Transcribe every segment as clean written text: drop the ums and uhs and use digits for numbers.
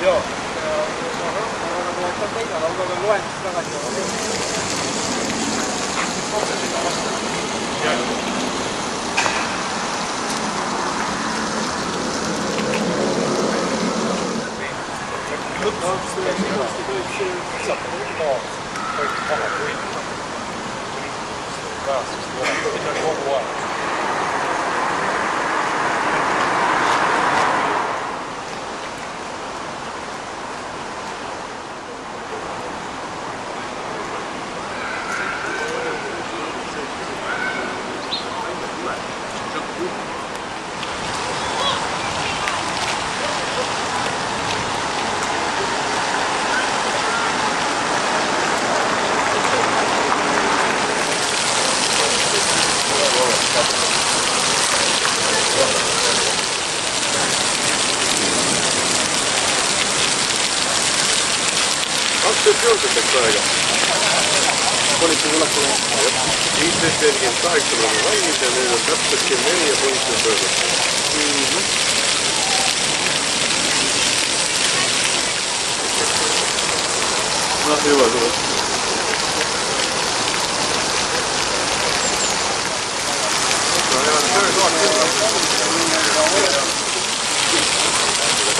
Joo. Mä olen luennossa takaisin. Jõudmiseks aega. Politsei tulekul 15.48 oleme valmis ja nüüd on täpselt kell 4 ja politsei on pöördud. Hüva tuleb.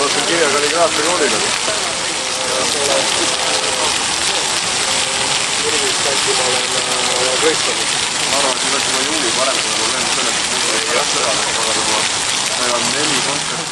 Vaatsin kirja kalligraafia koolile. Ma olen Kreistanud. Ma arvan, et see oleks juba juuli parem, kui ma olen selles, et mul ei jah sõjale, aga ma olen 4 kontserti.